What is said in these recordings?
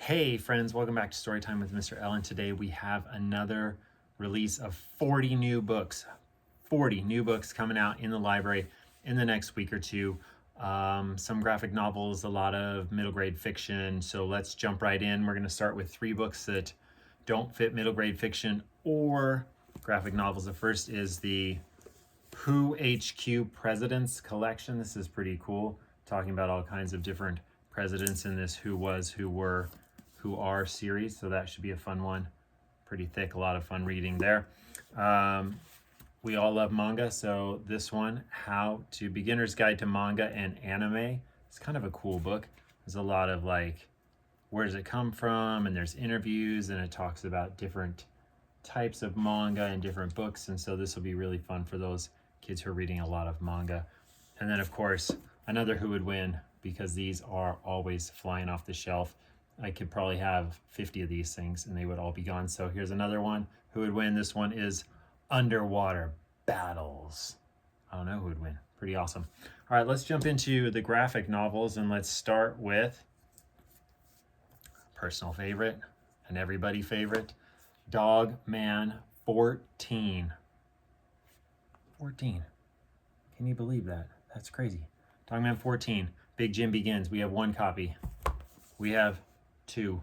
Hey friends, welcome back to Storytime with Mr. Ellen. Today we have another release of 40 new books. 40 new books coming out in the library in the next week or two. Some graphic novels, a lot of middle grade fiction. So let's jump right in. We're going to start with 3 books that don't fit middle grade fiction or graphic novels. The first is the Who HQ Presidents Collection. This is pretty cool, talking about all kinds of different presidents in this Who Was, Who Were, Who Are series. So that should be a fun one. Pretty thick, a lot of fun reading there. We all love manga, so this one, How to Beginner's Guide to Manga and Anime. It's kind of a cool book. There's a lot of like, where does it come from? And there's interviews, and it talks about different types of manga and different books. And so this will be really fun for those kids who are reading a lot of manga. And then of course, another Who Would Win, because these are always flying off the shelf. I could probably have 50 of these things and they would all be gone. So here's another one. Who would win? This one is Underwater Battles. I don't know who would win. Pretty awesome. All right, let's jump into the graphic novels, and let's start with personal favorite and everybody favorite, Dog Man 14. 14. Can you believe that? That's crazy. Dog Man 14. Big Jim Begins. We have 1 copy. We have 2.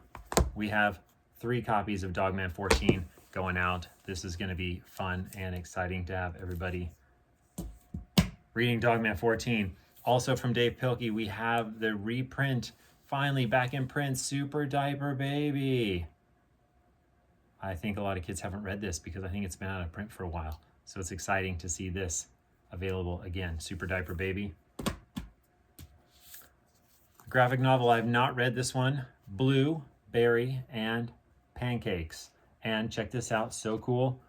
We have 3 copies of Dog Man 14 going out. This is going to be fun and exciting to have everybody reading Dog Man 14. Also from Dave Pilkey, we have the reprint, finally back in print, Super Diaper Baby. I think a lot of kids haven't read this because I think it's been out of print for a while. So it's exciting to see this available again, Super Diaper Baby. Graphic novel, I have not read this one, Blue, Berry, and Pancakes. And check this out, so cool.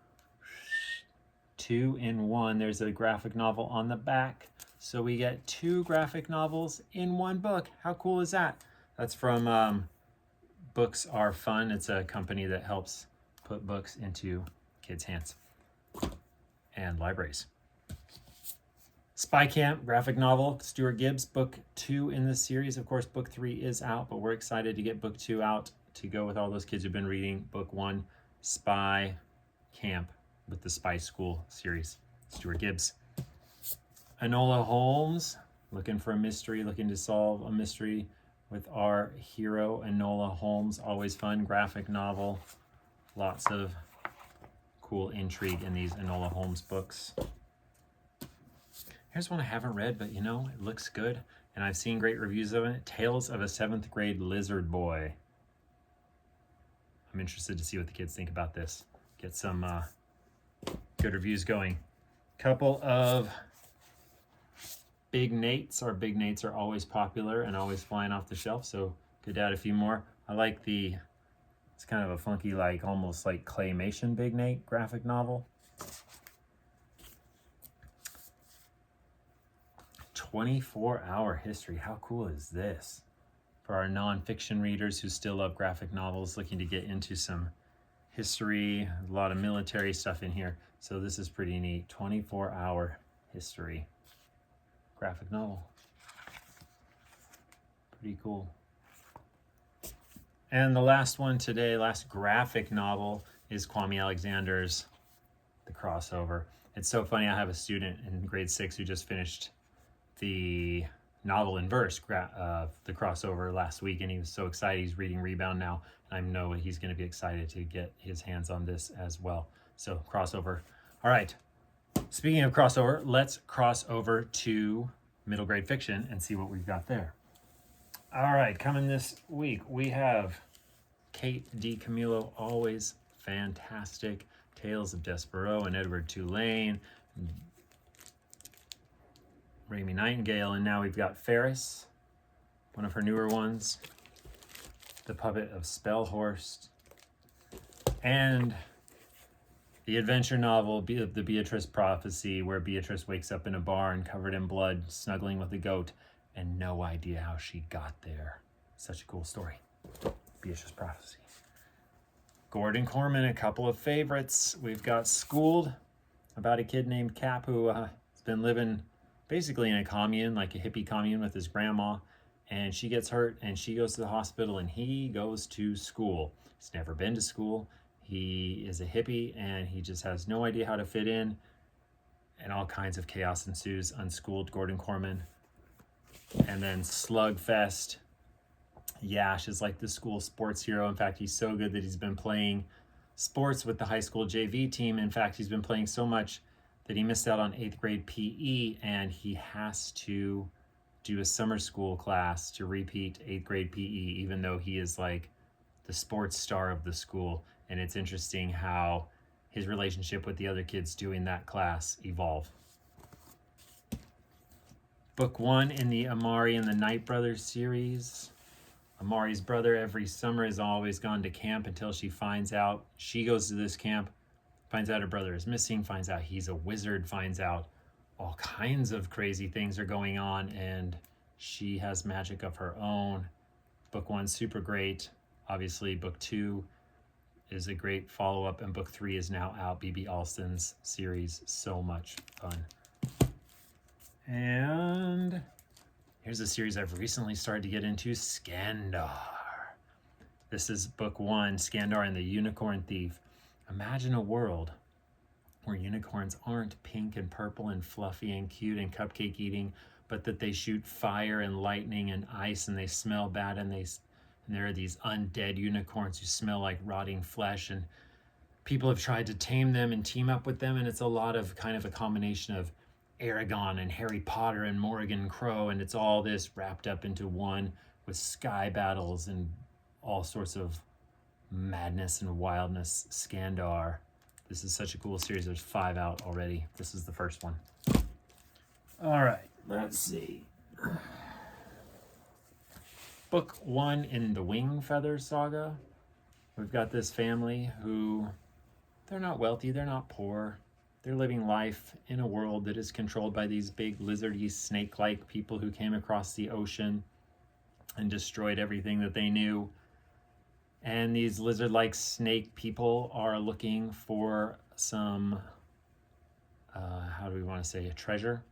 2 in 1. There's a graphic novel on the back. So we get 2 graphic novels in 1 book. How cool is that? That's from Books Are Fun. It's a company that helps put books into kids' hands and libraries. Spy Camp graphic novel, Stuart Gibbs, book 2 in this series. Of course, book 3 is out, but we're excited to get book 2 out to go with all those kids who've been reading book 1, Spy Camp, with the Spy School series. Stuart Gibbs. Enola Holmes, looking for a mystery, looking to solve a mystery with our hero, Enola Holmes. Always fun graphic novel. Lots of cool intrigue in these Enola Holmes books. Here's one I haven't read, but you know, it looks good, and I've seen great reviews of it. Tales of a 7th Grade Lizard Boy. I'm interested to see what the kids think about this. Get some good reviews going. Couple of Big Nates. Our Big Nates are always popular and always flying off the shelf, so good to add a few more. I like it's kind of a funky, like almost like claymation Big Nate graphic novel. 24-hour history. How cool is this? For our nonfiction readers who still love graphic novels, looking to get into some history, a lot of military stuff in here. So this is pretty neat. 24-hour history graphic novel. Pretty cool. And the last one today, last graphic novel, is Kwame Alexander's The Crossover. It's so funny. I have a student in grade 6 who just finished the novel in verse, The Crossover, last week, and he was so excited. He's reading Rebound now, and I know he's going to be excited to get his hands on this as well. So Crossover. All right, speaking of crossover, let's cross over to middle grade fiction and see what we've got there. All right, coming this week, we have Kate DiCamillo, always fantastic. Tales of Despereaux and Edward Tulane, Raimi Nightingale, and now we've got Ferris, one of her newer ones, The Puppet of Spellhorst, and the adventure novel, The Beatrice Prophecy, where Beatrice wakes up in a barn covered in blood, snuggling with a goat, and no idea how she got there. Such a cool story. Beatrice Prophecy. Gordon Corman, a couple of favorites. We've got Schooled, about a kid named Cap who has been living basically in a commune, like a hippie commune with his grandma, and she gets hurt and she goes to the hospital and he goes to school. He's never been to school. He is a hippie and he just has no idea how to fit in, and all kinds of chaos ensues. Unschooled Gordon Corman. And then Slugfest. Yash is like the school sports hero. In fact, he's so good that he's been playing sports with the high school JV team. In fact, he's been playing so much that he missed out on 8th grade PE, and he has to do a summer school class to repeat 8th grade PE, even though he is like the sports star of the school. And it's interesting how his relationship with the other kids doing that class evolve. Book 1 in the Amari and the Knight Brothers series. Amari's brother every summer has always gone to camp until she finds out. She goes to this camp, finds out her brother is missing, finds out he's a wizard, finds out all kinds of crazy things are going on, and she has magic of her own. Book 1, super great. Obviously, book 2 is a great follow-up, and book 3 is now out. B.B. Alston's series, so much fun. And here's a series I've recently started to get into, Skandar. This is book 1, Skandar and the Unicorn Thief. Imagine a world where unicorns aren't pink and purple and fluffy and cute and cupcake eating, but that they shoot fire and lightning and ice, and they smell bad, and there are these undead unicorns who smell like rotting flesh, and people have tried to tame them and team up with them, and it's a lot of kind of a combination of Aragon and Harry Potter and Morrigan Crow, and it's all this wrapped up into one with sky battles and all sorts of madness and wildness. Skandar. This is such a cool series. There's 5 out already. This is the first one. All right, let's see. Book 1 in the Wingfeather saga. We've got this family who, they're not wealthy, they're not poor. They're living life in a world that is controlled by these big lizardy snake-like people who came across the ocean and destroyed everything that they knew. And these lizard-like snake people are looking for some, how do we want to say, a treasure.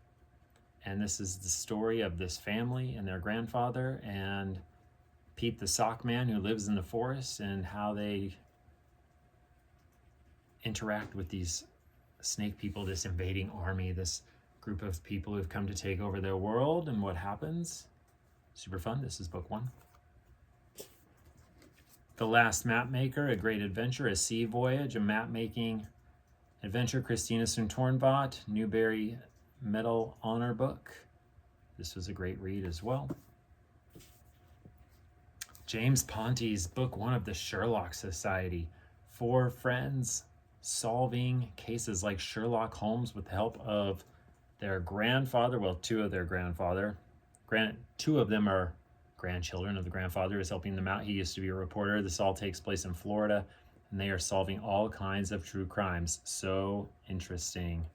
And this is the story of this family and their grandfather and Pete the sock man who lives in the forest, and how they interact with these snake people, this invading army, this group of people who've come to take over their world, and what happens. Super fun. This is book 1. The Last Mapmaker, A Great Adventure, A Sea Voyage, a map-making adventure. Christina Soontornvat, Newbery Medal Honor book. This was a great read as well. James Ponti's book 1 of the Sherlock Society. 4 friends solving cases like Sherlock Holmes with the help of their grandfather. Well, 2 of their grandfather. 2 of them are grandchildren of the grandfather is helping them out. He used to be a reporter. This all takes place in Florida, and they are solving all kinds of true crimes. So interesting.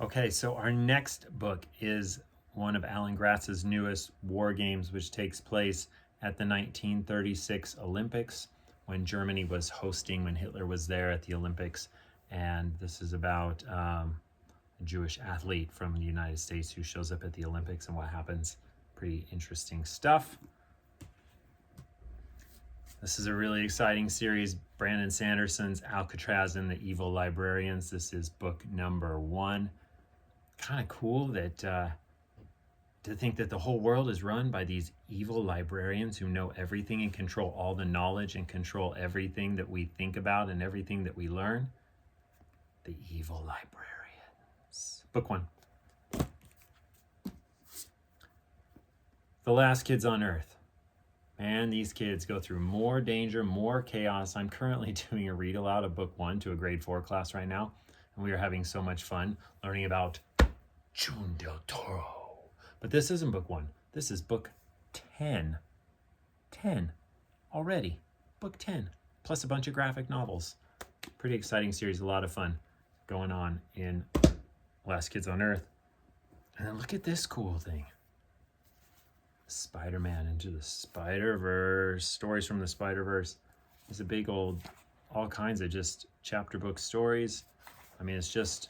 Okay, so our next book is one of Alan Gratz's newest, War Games, which takes place at the 1936 Olympics, when Germany was hosting, when Hitler was there at the Olympics. And this is about a Jewish athlete from the United States who shows up at the Olympics and what happens. Pretty interesting stuff. This is a really exciting series. Brandon Sanderson's Alcatraz and the Evil Librarians. This is book number 1. Kind of cool that to think that the whole world is run by these evil librarians who know everything and control all the knowledge and control everything that we think about and everything that we learn. The Evil Librarians. Book 1. The Last Kids on Earth. Man, these kids go through more danger, more chaos. I'm currently doing a read aloud of book 1 to a grade 4 class right now, and we are having so much fun learning about June del Toro. But this isn't book 1. This is book 10. 10 already. Book 10, plus a bunch of graphic novels. Pretty exciting series, a lot of fun going on in Last Kids on Earth. And then look at this cool thing. Spider-Man Into the Spider-Verse. Stories from the Spider-Verse. It's a big old, all kinds of just chapter book stories. I mean, it's just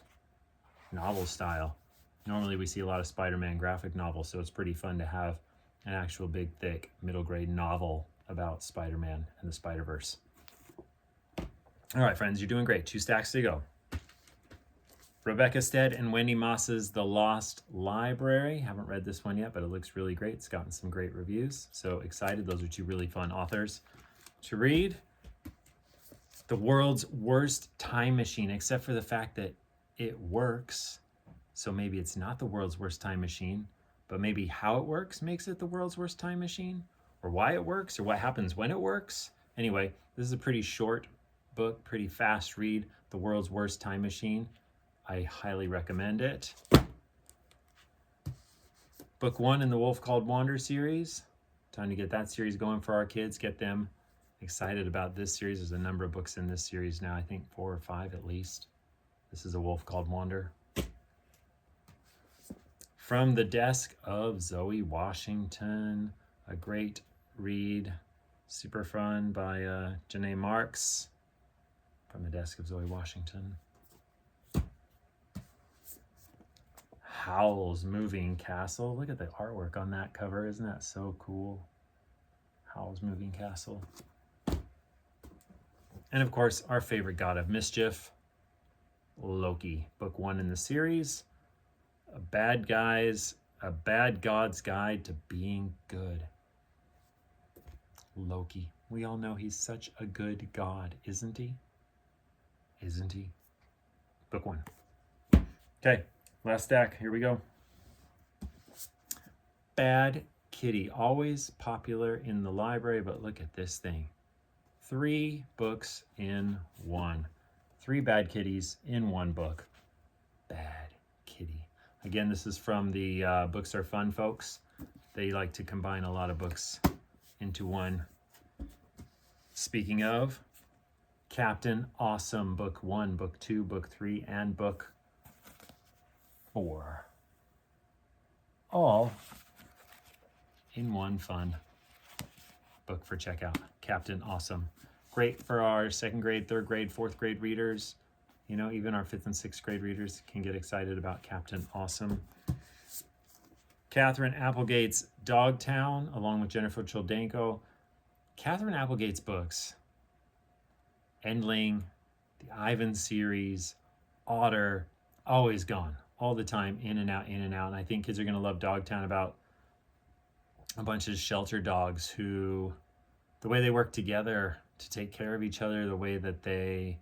novel style. Normally we see a lot of Spider-Man graphic novels, so it's pretty fun to have an actual big, thick, middle grade novel about Spider-Man and the Spider-Verse. All right, friends, you're doing great. 2 stacks to go. Rebecca Stead and Wendy Moss's The Lost Library. Haven't read this one yet, but it looks really great. It's gotten some great reviews. So excited. Those are 2 really fun authors to read. The World's Worst Time Machine, except for the fact that it works. So maybe it's not the world's worst time machine, but maybe how it works makes it the world's worst time machine, or why it works, or what happens when it works. Anyway, this is a pretty short book, pretty fast read. The World's Worst Time Machine. I highly recommend it. Book 1 in the Wolf Called Wander series. Time to get that series going for our kids, get them excited about this series. There's a number of books in this series now, I think 4 or 5 at least. This is A Wolf Called Wander. From the Desk of Zoe Washington, a great read, super fun by Janae Marks. From the Desk of Zoe Washington. Howl's Moving Castle. Look at the artwork on that cover. Isn't that so cool? Howl's Moving Castle. And of course, our favorite god of mischief, Loki. Book 1 in the series. A bad god's guide to being good. Loki. We all know he's such a good god, isn't he? Isn't he? Book 1. Okay. Last stack, here we go. Bad Kitty, always popular in the library, but look at this thing. 3 books in 1. 3 Bad Kitties in 1 book. Bad Kitty. Again, this is from the Books Are Fun folks. They like to combine a lot of books into one. Speaking of, Captain Awesome, Book 1, Book 2, Book 3, and Book 4. All in one fun book for checkout. Captain Awesome. Great for our 2nd grade, 3rd grade, 4th grade readers. You know, even our 5th and 6th grade readers can get excited about Captain Awesome. Catherine Applegate's Dogtown, along with Jennifer Choldenko. Catherine Applegate's books, Endling, the Ivan series, Otter, always gone. All the time, in and out, in and out. And I think kids are going to love Dogtown, about a bunch of shelter dogs who, the way they work together to take care of each other, the way that they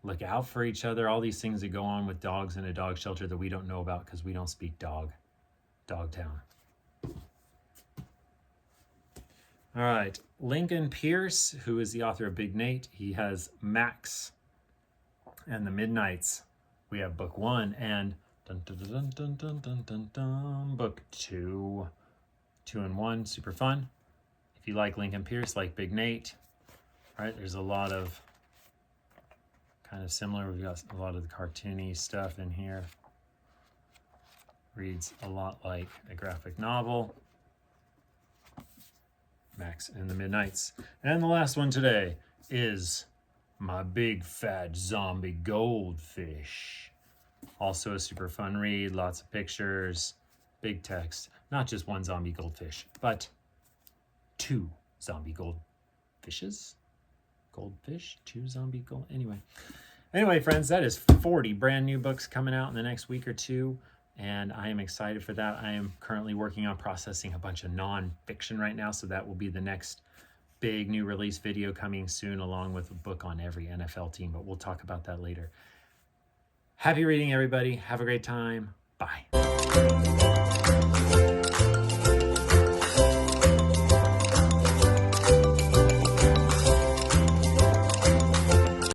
look out for each other, all these things that go on with dogs in a dog shelter that we don't know about because we don't speak dog. Dogtown. All right, Lincoln Pierce, who is the author of Big Nate. He has Max and the Midnights. We have book 1 and book 2. 2 and 1, super fun. If you like Lincoln Pierce, like Big Nate, right? There's a lot of kind of similar. We've got a lot of the cartoony stuff in here. Reads a lot like a graphic novel. Max and the Midnights. And the last one today is My Big Fat Zombie Goldfish. Also a super fun read, lots of pictures, big text. Not just 1 zombie goldfish, but 2 zombie goldfishes. Goldfish, 2 zombie gold. Anyway, friends, that is 40 brand new books coming out in the next week or 2. And I am excited for that. I am currently working on processing a bunch of non-fiction right now. So that will be the next big new release video coming soon, along with a book on every NFL team. But we'll talk about that later. Happy reading, everybody. Have a great time. Bye.